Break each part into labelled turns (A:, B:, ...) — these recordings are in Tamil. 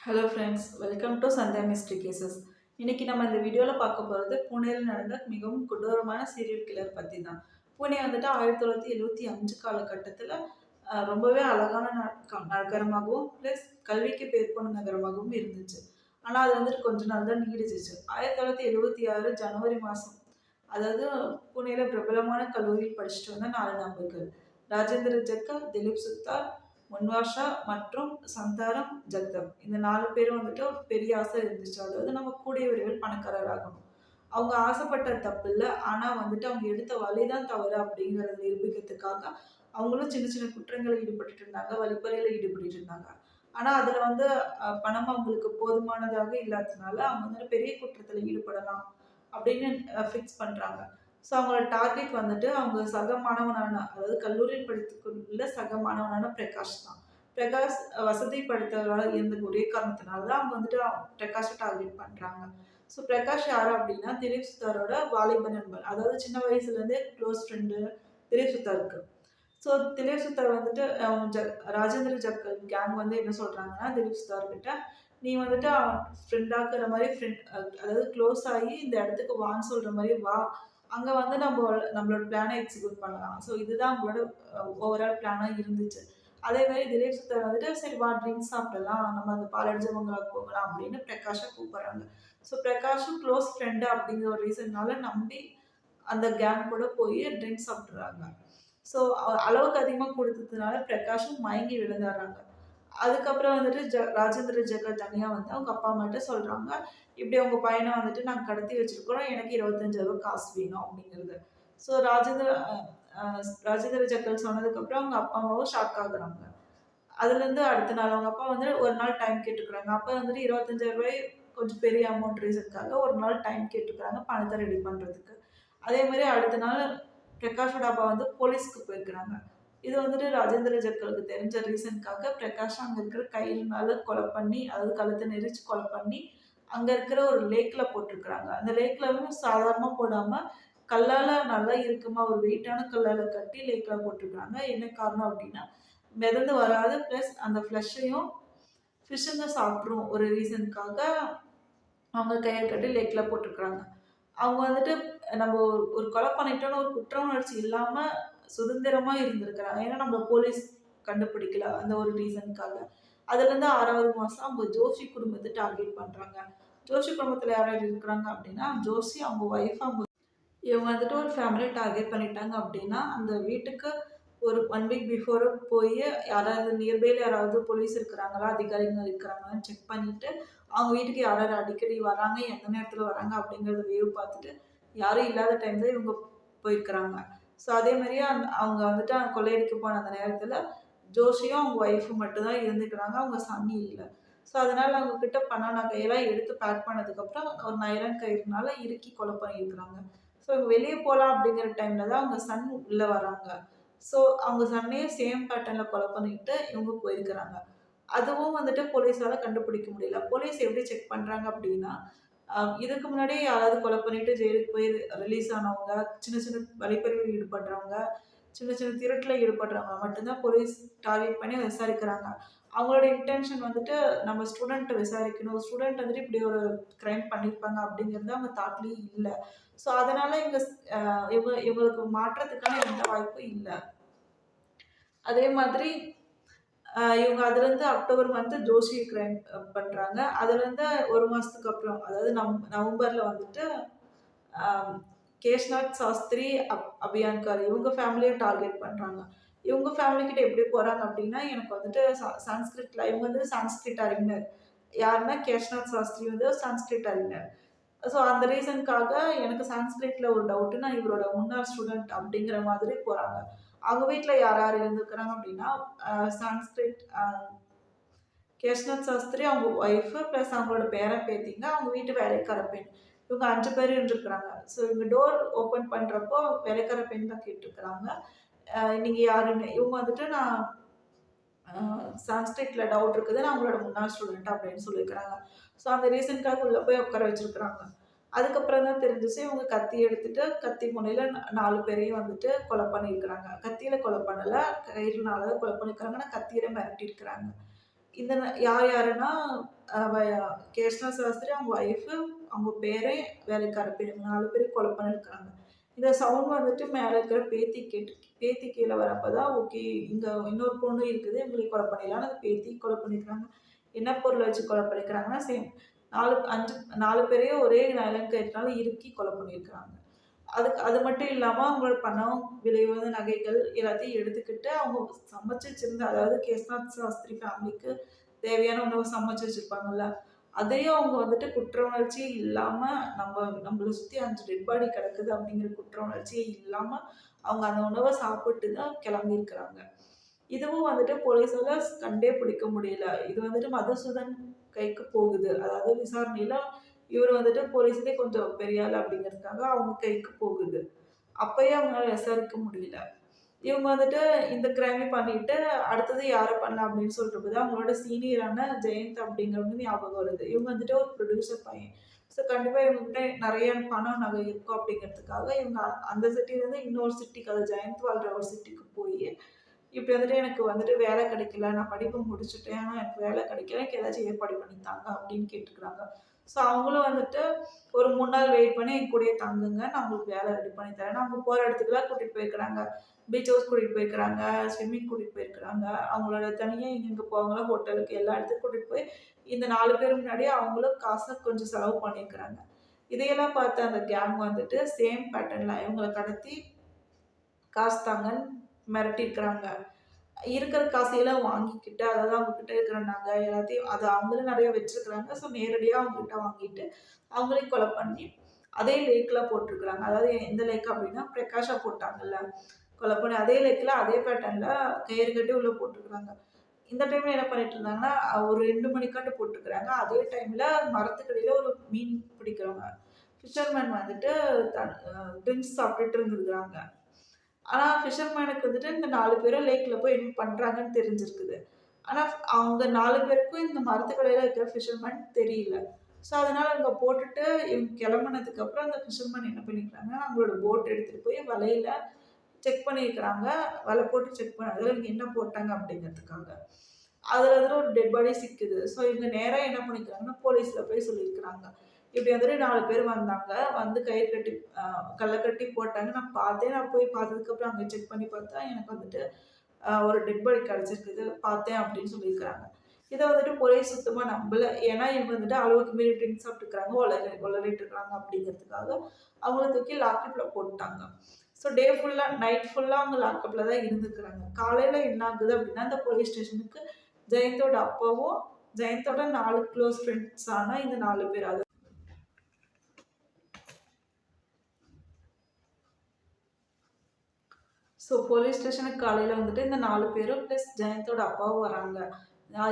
A: Hello friends, welcome to Sandhya mystery cases. இன்னைக்கு நம்ம இந்த வீடியோவில் பார்க்க போகிறது பூனேயில் நடந்த மிகவும் கொடூரமான சீரியல் கில்லர் பற்றி தான். பூனே வந்துட்டு 1975 காலகட்டத்தில் ரொம்பவே அழகான நகரமாகவும் ப்ளஸ் கல்விக்கு பேர் போன நகரமாகவும் இருந்துச்சு. ஆனால் அது வந்துட்டு கொஞ்ச நாள் தான் நீடிச்சிச்சு. 1976 ஜனவரி மாதம், அதாவது பூனேயில் பிரபலமான கல்லூரியில் படிச்சுட்டு வந்த 4 நபர்கள், ராஜேந்திர ஜக்கல், திலீப் சுத்தார், முன்வாஷா மற்றும் சந்தாரம் ஜக்தப், இந்த 4 பேரும் வந்துட்டு ஒரு பெரிய ஆசை இருந்துச்சு. அதாவது நம்ம கூடிய விரைவில் பணக்காரர் ஆகணும். அவங்க ஆசைப்பட்ட தப்பு இல்லை, ஆனால் வந்துட்டு அவங்க எடுத்த வழி தான் தவறு அப்படிங்கிறத நிரூபிக்கிறதுக்காக அவங்களும் சின்ன சின்ன குற்றங்களில் ஈடுபட்டு இருந்தாங்க, வழிப்பறையில் ஈடுபட்டு இருந்தாங்க. ஆனால் அதில் வந்து பணம் அவங்களுக்கு போதுமானதாக இல்லாததுனால அவங்க வந்து பெரிய குற்றத்தில் ஈடுபடலாம் அப்படின்னு ஃபிக்ஸ் பண்ணுறாங்க. ஸோ அவங்களோட டார்கெட் வந்துட்டு அவங்க சக மாணவனான, அதாவது கல்லூரியில் படித்துக்கொண்டுள்ள சக மாணவனான பிரகாஷ் தான். பிரகாஷ் வசதி படைத்தவராக இருந்த ஒரே காரணத்தினால தான் அவங்க வந்துட்டு பிரகாஷை டார்கெட் பண்ணுறாங்க. ஸோ பிரகாஷ் யார் அப்படின்னா திலீப் சுத்தாரோட வாலிப நண்பன், அதாவது சின்ன வயசுலேருந்தே க்ளோஸ் ஃப்ரெண்டு திலீப் சுத்தாருக்கு. ஸோ திலீப் சுத்தார் வந்துட்டு ராஜேந்திர ஜக்கல் கேங் வந்து என்ன சொல்கிறாங்கன்னா திலீப் சுத்தார்கிட்ட, நீ வந்துட்டு அவன் ஃப்ரெண்டாக்குற மாதிரி அதாவது க்ளோஸ் ஆகி இந்த இடத்துக்கு வான்னு சொல்கிற மாதிரி வா, அங்கே வந்து நம்மளோட பிளானை எக்ஸிக்யூட் பண்ணலாம். ஸோ இதுதான் அவங்களோட ஓவரால் பிளானாக இருந்துச்சு. அதே மாதிரி திலீப் சுத்தர் வந்துட்டு சரி வா ட்ரிங்க்ஸ் சாப்பிடலாம், நம்ம அந்த பாலடிச்சவங்களுக்கு போகலாம் அப்படின்னு பிரகாஷை கூப்பிட்றாங்க. ஸோ பிரகாஷும் க்ளோஸ் ஃப்ரெண்டு அப்படிங்கிற ஒரு ரீசன்னால நம்பி அந்த கேங் கூட போய் ட்ரிங்க்ஸ் சாப்பிட்றாங்க. ஸோ அளவுக்கு அதிகமாக கொடுத்ததுனால பிரகாஷும் மயங்கி விழுந்துடுறாங்க. அதுக்கப்புறம் வந்துட்டு ராஜேந்திர ஜெகல் தனியாக வந்து அவங்க அப்பா அம்மாட்ட சொல்கிறாங்க, இப்படி அவங்க பையனை வந்துட்டு நாங்கள் கடத்தி வச்சுருக்கிறோம், எனக்கு 25,000 காசு வேணும் அப்படிங்கிறது. ஸோ ராஜேந்திர ஜக்கல் சொன்னதுக்கப்புறம் அவங்க அப்பா அம்மாவும் ஷாக் ஆகுறாங்க. அதுலேருந்து அடுத்த நாள் அவங்க அப்பா வந்து ஒரு நாள் டைம் கேட்டுக்கிறாங்க. அப்போ வந்துட்டு 25,000 கொஞ்சம் பெரிய அமௌண்ட் ரீசனுக்காக ஒரு நாள் டைம் கேட்டுக்கிறாங்க பணத்தை ரெடி பண்ணுறதுக்கு. அதே மாதிரி அடுத்த நாள் பிரகாஷோட அப்பா வந்து போலீஸ்க்கு போயிருக்கிறாங்க. இது வந்துட்டு ராஜேந்திர ஜக்கலுக்கு தெரிஞ்ச ரீசனுக்காக பிரகாஷ் அங்கே இருக்கிற கையினால கொலை பண்ணி, அதாவது கழுத்தை நெரிச்சு கொலை பண்ணி அங்கே இருக்கிற ஒரு லேக்கில் போட்டிருக்கிறாங்க. அந்த லேக்கில் சாதாரணமாக போடாமல் கல்லால் நல்லா இருக்குமா ஒரு வெயிட்டான கல்லால் கட்டி லேக்கில் போட்டிருக்கிறாங்க. என்ன காரணம் அப்படின்னா மிதந்து வராது, ப்ளஸ் அந்த ஃப்ளஷையும் ஃபிஷ்ஷுங்க சாப்பிட்ரும் ஒரு ரீசனுக்காக அவங்க கையை கட்டி லேக்கில் போட்டிருக்கிறாங்க. அவங்க வந்துட்டு நம்ம ஒரு கொலை பண்ணிட்டோன்னு ஒரு குற்ற உணர்ச்சி இல்லாமல் சுதந்திரமாக இருந்திருக்கிறாங்க. ஏன்னா நம்ம போலீஸ் கண்டுபிடிக்கல அந்த ஒரு ரீசனுக்காக. அதுலேருந்து 6வது மாதம் அவங்க ஜோஷி குடும்பத்தை டார்கெட் பண்ணுறாங்க. ஜோஷி குடும்பத்தில் யார் யார் இருக்கிறாங்க அப்படின்னா ஜோஷி, அவங்க ஒய்ஃப், இவங்க வந்துட்டு ஒரு ஃபேமிலியை டார்கெட் பண்ணிட்டாங்க அப்படின்னா அந்த வீட்டுக்கு ஒரு 1 வீக் பிஃபோர் போய் யாராவது நியர்பையில் யாராவது போலீஸ் இருக்கிறாங்களா, அதிகாரிகள் இருக்கிறாங்களான்னு செக் பண்ணிவிட்டு அவங்க வீட்டுக்கு யார் யார் அடிக்கடி வராங்க, எந்த நேரத்தில் வராங்க அப்படிங்கிறத வியூ பார்த்துட்டு யாரும் இல்லாத டைமில் இவங்க போயிருக்கிறாங்க. ஸோ அதே மாதிரியே அவங்க வந்துட்டு கொள்ளையடிக்க போன அந்த நேரத்தில் ஜோஷியும் அவங்க ஒய்ஃபும் மட்டும்தான் இருந்துக்கிறாங்க, அவங்க சன்னி இல்லை. ஸோ அதனால் அவங்கக்கிட்ட பணம் நகையெல்லாம் எடுத்து பேக் பண்ணதுக்கப்புறம் ஒரு நைலான் கயிறுனால இறுக்கி கொலை பண்ணியிருக்கிறாங்க. ஸோ இவங்க வெளியே போகலாம் அப்படிங்கிற டைமில் தான் அவங்க சன் உள்ளே வராங்க. ஸோ அவங்க சன்னையும் சேம் பேட்டர்னில் கொலை பண்ணிட்டு இவங்க போயிருக்கிறாங்க. அதுவும் வந்துட்டு போலீஸால் கண்டுபிடிக்க முடியல. போலீஸ் எப்படி செக் பண்ணுறாங்க அப்படின்னா, இதுக்கு முன்னாடி யாராவது கொலை பண்ணிட்டு ஜெயிலுக்கு போய் ரிலீஸ் ஆனவங்க, சின்ன சின்ன வழிப்பறிவில் ஈடுபடுறவங்க, சின்ன சின்ன திருட்டில் ஈடுபடுறவங்க மட்டும்தான் போலீஸ் டார்கெட் பண்ணி விசாரிக்கிறாங்க. அவங்களோட இன்டென்ஷன் வந்துட்டு நம்ம ஸ்டூடெண்ட்டை விசாரிக்கணும், ஸ்டூடெண்ட் வந்துட்டு இப்படி ஒரு க்ரைம் பண்ணியிருப்பாங்க அப்படிங்கிறது அவங்க தாட்லேயே இல்லை. ஸோ அதனால் இவங்களுக்கு மாற்றத்துக்கான எந்த வாய்ப்பும் இல்லை. அதே மாதிரி இவங்க அதுலேருந்து அக்டோபர் மந்த்து ஜோஷி க்ரைம் பண்ணுறாங்க. அதுலேருந்து 1 மாதத்துக்கு அப்புறம், அதாவது நவம்பரில் வந்துட்டு கேஷ்நாத் சாஸ்திரி, அபியான்கர், இவங்க ஃபேமிலியை டார்கெட் பண்ணுறாங்க. இவங்க ஃபேமிலிக்கிட்ட எப்படி போகிறாங்க அப்படின்னா, எனக்கு வந்துட்டு சான்ஸ்கிரிட்டில் இவங்க வந்து சான்ஸ்கிரிட் அறிஞர். யாருன்னா கேஷ்நாத் சாஸ்திரி வந்து சான்ஸ்கிரிட் அறிஞர். ஸோ அந்த ரீசனுக்காக எனக்கு சான்ஸ்கிரிட்டில் ஒரு டவுட்டு, நான் இவரோட முன்னாள் ஸ்டூடெண்ட் அப்படிங்கிற மாதிரி போகிறாங்க. அவங்க வீட்டில் யார் யார் இருந்துக்கிறாங்க அப்படின்னா சான்ஸ்கிரிட் கேஷ்நாத் சாஸ்திரி, அவங்க ஒய்ஃபு, ப்ளஸ் அவங்களோட பேரன் பேத்திங்க, அவங்க வீட்டு வேலைக்கார பெண், இவங்க 5 பேர் இருந்துருக்குறாங்க. ஸோ இவங்க டோர் ஓப்பன் பண்ணுறப்போ வேலைக்கார பெண் தான் கேட்டிருக்கிறாங்க, நீங்கள் யாருன்னு. இவங்க வந்துட்டு நான் சான்ஸ்கிரிட்டில் டவுட் இருக்குது, நான் அவங்களோட முன்னாள் ஸ்டூடெண்ட் அப்படின்னு சொல்லியிருக்கிறாங்க. ஸோ அந்த ரீசனுக்காக உள்ளே போய் உட்கார வச்சுருக்குறாங்க. அதுக்கப்புறம் தான் தெரிஞ்சிச்சு இவங்க கத்தி எடுத்துட்டு கத்தி முனையில் 4 பேரையும் வந்துட்டு கொலை பண்ணியிருக்கிறாங்க. கத்தியில் கொலை பண்ணலை, கயிறுனால தான் கொலை பண்ணியிருக்கிறாங்க, ஆனால் கத்தியில் மிரட்டியிருக்கிறாங்க. இந்த யார் யாருன்னா, அ வ கேஷ்ணா சாஸ்திரி, அவங்க ஒய்ஃபு, அவங்க பேரன், வேலைக்கார பையன் இவங்க 4 பேரையும் கொலை பண்ணியிருக்காங்க. இந்த சவுண்ட் வந்துட்டு மேல இருக்கிற பேத்தி கீழ வரப்ப தான் ஓகே, இங்க இன்னொரு பொண்ணு இருக்குது, இவங்களையும் கொலை பண்ணிடலாம்ன்னு அந்த பேத்திய கொலை பண்ணியிருக்காங்க. என்ன பொருள வச்சு கொலை பண்ணியிருக்காங்கன்னா, சேம் 4 பேரையும் ஒரே நைலான் கயிறுனால இறுக்கி கொலை பண்ணியிருக்காங்க. அது மட்டும் இல்லாம அவங்களோட பணம், விலை உயர்ந்த நகைகள் எல்லாத்தையும் எடுத்துக்கிட்டு, அவங்க சமைச்சு வச்சிருந்த அதாவது கேஸ்நாத் சாஸ்திரி ஃபேமிலிக்கு தேவையான உணவு சமைச்சு வச்சிருப்பாங்கல்ல, அதையும் அவங்க வந்துட்டு குற்ற உணர்ச்சியே இல்லாம, நம்மள சுத்தி 5 டெட் பாடி கிடக்குது அப்படிங்கிற குற்ற உணர்ச்சியே இல்லாம, அவங்க அந்த உணவ சாப்பிட்டு தான் கிளம்பியிருக்கிறாங்க. இதுவும் வந்துட்டு போலீஸால கண்டே பிடிக்க முடியல. இது வந்துட்டு மதுசூதன் கைக்கு போகுது. அதாவது விசாரணையில இவரு வந்துட்டு போலீஸ்லயே கொஞ்சம் பெரிய ஆளு அப்படிங்கிறதுக்காக அவங்க கைக்கு போகுது. அப்பயும் அவங்களால விசாரிக்க முடியல. இவங்க வந்துட்டு இந்த கிரைமே பண்ணிட்டு, அடுத்தது யார பண்ணலாம் அப்படின்னு சொல்றப்ப தான் அவங்களோட சீனியரான ஜெயந்த் அப்படிங்கிறவங்க ஞாபகம் வருது. இவங்க வந்துட்டு ஒரு ப்ரொடியூசர் பையன். ஸோ கண்டிப்பா இவங்ககிட்ட நெறைய பணம், நகை இருக்கும் அப்படிங்கிறதுக்காக இவங்க அந்த சிட்டிலருந்து இன்னொரு சிட்டிக்கு, அது ஜெயந்த் வாழ்ற ஒரு சிட்டிக்கு போயி, இப்படி வந்துட்டு எனக்கு வந்துட்டு வேலை கிடைக்கல. நான் படிப்பு முடிச்சுட்டேன். ஆனா எனக்கு வேலை கிடைக்கல. எனக்கு ஏதாச்சும் ஏற்பாடு பண்ணி தாங்க அப்படின்னு கேட்டுக்கிறாங்க. ஸோ அவங்களும் வந்துட்டு ஒரு 3 நாள் வெயிட் பண்ணி என் கூடயே தங்குங்க. நான் உங்களுக்கு வேலை ரெடி பண்ணி தரேன். அவங்க போற இடத்துக்குலாம் கூட்டிட்டு போயிருக்கிறாங்க. பீச் ஹவுஸ் கூட்டிட்டு போயிருக்கிறாங்க. ஸ்விம்மிங் கூட்டிட்டு போயிருக்கிறாங்க. அவங்களோட தனியா எங்கெங்க போவாங்களோ ஹோட்டலுக்கு எல்லா இடத்துக்கும் கூட்டிட்டு போய் இந்த 4 பேர் முன்னாடியே அவங்களும் காச கொஞ்சம் செலவு பண்ணியிருக்கிறாங்க. இதையெல்லாம் பார்த்த அந்த கேங் வந்துட்டு சேம் பேட்டர்ன்ல இவங்கள கடத்தி காசு தாங்கன்னு மிரட்டியிருக்கிறாங்க. இருக்கிற காசையெல்லாம் வாங்கிக்கிட்டு, அதாவது அவங்க கிட்ட இருக்கிற நகை எல்லாத்தையும் அது அவங்களும் நெறைய வச்சிருக்கிறாங்க. ஸோ நேரடியா அவங்ககிட்ட வாங்கிட்டு, அவங்களையும் கொலை பண்ணி, அதே லேக்ல போட்டுருக்காங்க. அதாவது எந்த லேக் அப்டின்னா, பிரகாஷா போட்டாங்கல்ல, கொலை பண்ணி அதே லேக்ல அதே பேட்டர்ன்ல கயிறு கட்டி உள்ள போட்டுருக்காங்க. இந்த டைம்ல என்ன பண்ணிட்டு இருந்தாங்கன்னா, ஒரு 2 மணிக்காட்டும் போட்டுருக்காங்க. அதே டைம்ல மரத்துக்கடியில ஒரு மீன் பிடிக்கிறவங்க, ஃபிஷர்மேன் வந்துட்டு தன் ட்ரிங்க்ஸ் சாப்பிட்டுட்டு இருந்திருக்காங்க. ஆனா, ஃபிஷர்மேனுக்கு வந்துட்டு இந்த 4 பேரும் லேக்ல போய் என்ன பண்றாங்கன்னு தெரிஞ்சிருக்குது. ஆனா, அவங்க 4 பேருக்கும் இந்த மரத்துக்கடியில இருக்கிற ஃபிஷர்மேன் தெரியல. ஸோ, அதனால அங்க போட்டுட்டு இவங்க கிளம்புனதுக்கு அப்புறம் அந்த ஃபிஷர்மேன் என்ன பண்ணிக்கிறாங்கன்னா, அவங்களோட போட் எடுத்துட்டு போய் வலையில செக் பண்ணியிருக்கிறாங்க. வலை போட்டு செக் பண்ணதுல இவங்க என்ன போட்டாங்க அப்படிங்கிறதுக்காக. அதுல வந்துட்டு ஒரு டெட் பாடி சிக்குது. ஸோ, இவங்க நேரா என்ன பண்ணிக்கிறாங்கன்னா, போலீஸ்ல போய் சொல்லியிருக்கிறாங்க. இப்படி வந்துட்டு 4 பேர் வந்தாங்க. வந்து கயிறு கட்டி கல்ல கட்டி போட்டாங்க. நான் பார்த்தேன். நான் போய் பார்த்ததுக்கப்புறம் அங்க செக் பண்ணி பார்த்தா, எனக்கு வந்துட்டு ஒரு டெட் பாடி கிடைச்சிருக்குது. பார்த்தேன் அப்படின்னு சொல்லியிருக்கிறாங்க. இத வந்துட்டு போலீஸ் சுத்தமா நம்பல. ஏன்னா, இவங்க வந்துட்டு அளவுக்கு மீறி ட்ரிங்க்ஸ் சாப்பிட்டுருக்காங்க. ஒளறிட்டு இருக்காங்க அப்படிங்கிறதுக்காக அவங்கள தூக்கி லாக்கப்ல போட்டுட்டாங்க. ஸோ நைட் ஃபுல்லா அவங்க லாக்கப்ல தான் இருந்திருக்கிறாங்க. காலையில என்ன ஆகுது அப்படின்னா, அந்த போலீஸ் ஸ்டேஷனுக்கு ஜெயந்தோட அப்பாவும், ஜெயந்தோட 4 க்ளோஸ் ஃப்ரெண்ட்ஸான இந்த 4 பேர். ஸோ போலீஸ் ஸ்டேஷனுக்கு காலையில வந்துட்டு இந்த 4 பேரும் பிளஸ் ஜெயந்தோட அப்பாவும் வராங்க.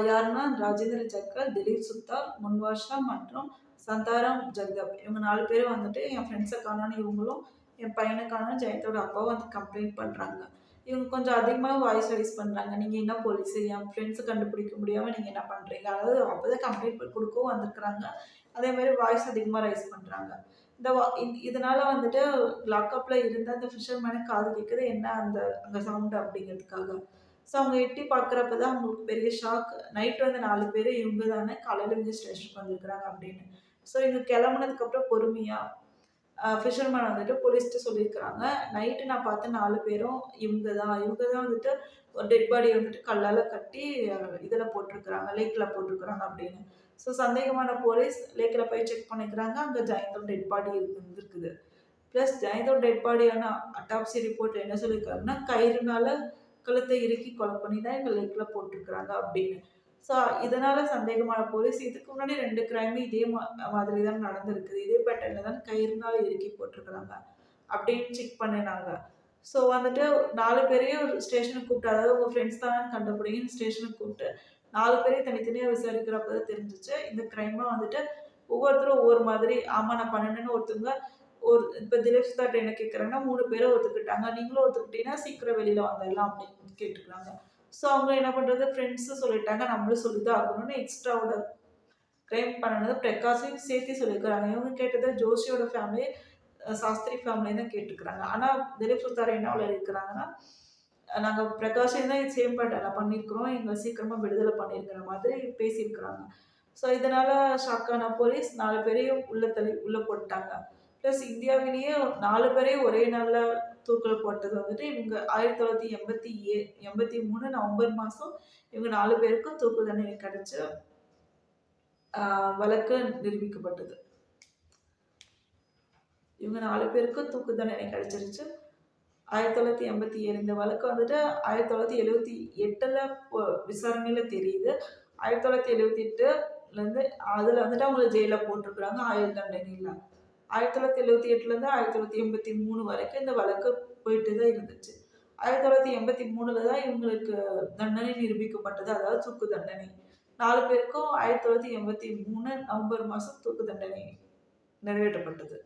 A: யாருன்னா ராஜேந்திர ஜக்கல், திலீப் சுத்தார், முன்வர்ஷா மற்றும் சந்தாராம் ஜக்தப். இவங்க 4 பேரும் வந்துட்டு என் ஃப்ரெண்ட்ஸ காணோம்னு இவங்களும், என் பையன காணோம்னு ஜெயந்தோட அப்பாவும் வந்து கம்ப்ளைண்ட் பண்றாங்க. இவங்க கொஞ்சம் அதிகமா வாய்ஸ் ரைஸ் பண்றாங்க. நீங்க என்ன போலீஸு? என் ஃப்ரெண்ட்ஸ கண்டுபிடிக்க முடியாம நீங்க என்ன பண்றீங்க? அதாவது அப்பதான் கம்ப்ளைண்ட் குடுக்கவும் வந்திருக்கிறாங்க. அதே மாரி வாய்ஸ் அதிகமா ரைஸ் பண்றாங்க. இந்த வ இ இதனால வந்துட்டு லாக்கப்ல இருந்த அந்த ஃபிஷர்மேனுக்கு காது கேட்குது. என்ன அங்க சவுண்ட் அப்படிங்கிறதுக்காக. ஸோ அவங்க எட்டி பார்க்குறப்ப தான் அவங்களுக்கு பெரிய ஷாக். நைட் வந்து 4 பேரு இவங்க தானே காலையில இங்க ஸ்டேஷனுக்கு வந்திருக்கிறாங்க அப்படின்னு. ஸோ இவங்க கிளம்புனதுக்கப்புறம் பொறுமையா ஃபிஷர்மேன் வந்துட்டு போலீஸ்ட்ட சொல்லியிருக்கிறாங்க. நைட்டு நான் பார்த்த 4 பேரும் இவங்க தான் வந்துட்டு ஒரு டெட் பாடிய வந்துட்டு கல்லால கட்டி இதில போட்டுருக்காங்க. லேக்ல போட்டுருக்காங்க அப்படின்னு. ஸோ சந்தேகமான போலீஸ் லேக்ல போய் செக் பண்ணிக்கிறாங்க. அங்க ஜெயந்தோட டெட் பாடி இருந்திருக்குது. பிளஸ் ஜெயந்தோட டெட் பாடியான அட்டாப்சி ரிப்போர்ட் என்ன சொல்லியிருக்காங்கன்னா, கயிறுனால கழுத்த இறுக்கி கொலை பண்ணி தான் எங்க லேக்ல போட்டுருக்காங்க அப்படின்னு. ஸோ இதனால சந்தேகமான போலீஸ் இதுக்கு முன்னாடி 2 கிரைமே இதே மாதிரி தான் நடந்திருக்குது. இதே பேட்டர்ன்ல தான் கயிறுனால இறுக்கி போட்டுருக்காங்க அப்படின்னு செக் பண்ணினாங்க. ஸோ வந்துட்டு 4 பேரையும் ஸ்டேஷனுக்கு கூப்பிட்டு, அதாவது உங்க ஃப்ரெண்ட்ஸ் தானன்னு கண்டுபிடிங்கன்னு ஸ்டேஷனுக்கு கூப்பிட்டு 4 பேரையும் தனித்தனியா விசாரிக்கிறப்ப தான் தெரிஞ்சுச்சு. இந்த கிரைமா வந்துட்டு ஒவ்வொருத்தரும் ஒவ்வொரு மாதிரி, ஆமா நான் பண்ணுனேன்னு ஒருத்தவங்க இப்ப திலீப் சார்ட்ட என்ன கேட்குறாங்கன்னா, 3 பேரும் ஒத்துக்கிட்டாங்க. நீங்களும் ஒத்துக்கிட்டீங்கன்னா சீக்கிரம் வெளில வந்துடலாம் அப்படின்னு கேட்டுக்கிறாங்க. ஸோ அவங்க என்ன பண்றது, ஃப்ரெண்ட்ஸும் சொல்லிட்டாங்க, நம்மளும் சொல்லி தான் ஆகணும்னு எக்ஸ்ட்ராவோட கிரைம் பண்ணுனது பிரகாஷையும் சேர்த்து சொல்லியிருக்கிறாங்க. இவங்க கேட்டது ஜோஷியோட ஃபேமிலி, சாஸ்திரி ஃபேமிலி தான் கேட்டுக்கிறாங்க. ஆனா திலீப் சுத்தார் என்ன இருக்கிறாங்கன்னா, நாங்க பிரிகாஷன் தான் சேம் பட் பண்ணியிருக்கிறோம். எங்கள சீக்கிரமா விடுதலை பண்ணிருங்கிற மாதிரி பேசியிருக்கிறாங்க. ஸோ இதனால ஷாக்கான போலீஸ் 4 பேரையும் உள்ள போட்டுட்டாங்க. பிளஸ் இந்தியாவிலேயே 4 பேரையும் ஒரே நாள்ல தூக்குல போட்டது வந்துட்டு இவங்க 1983 நவம்பர் மாசம் இவங்க 4 பேருக்கும் தூக்கு தண்டனை கிடைச்சு வழக்கு நிரூபிக்கப்பட்டது. இவங்க 4 பேருக்கும் தூக்கு தண்டனை கிடைச்சிருச்சு. 1987 இந்த வழக்கு வந்துட்டு 1978ல விசாரணையில தெரியுது. 1978லேருந்து அதில வந்துட்டு அவங்கள ஜெயில்ல போட்டிருக்கிறாங்க ஆயுள் தண்டனையில. 1978லேருந்து 1983 வரைக்கும் இந்த வழக்கு போயிட்டு தான் இருந்துச்சு. 1983ல தான் இவங்களுக்கு தண்டனை நிரூபிக்கப்பட்டது. அதாவது தூக்கு தண்டனை. 4 பேருக்கும் 1983 நவம்பர் மாசம் தூக்கு தண்டனை நிறைவேற்றப்பட்டது.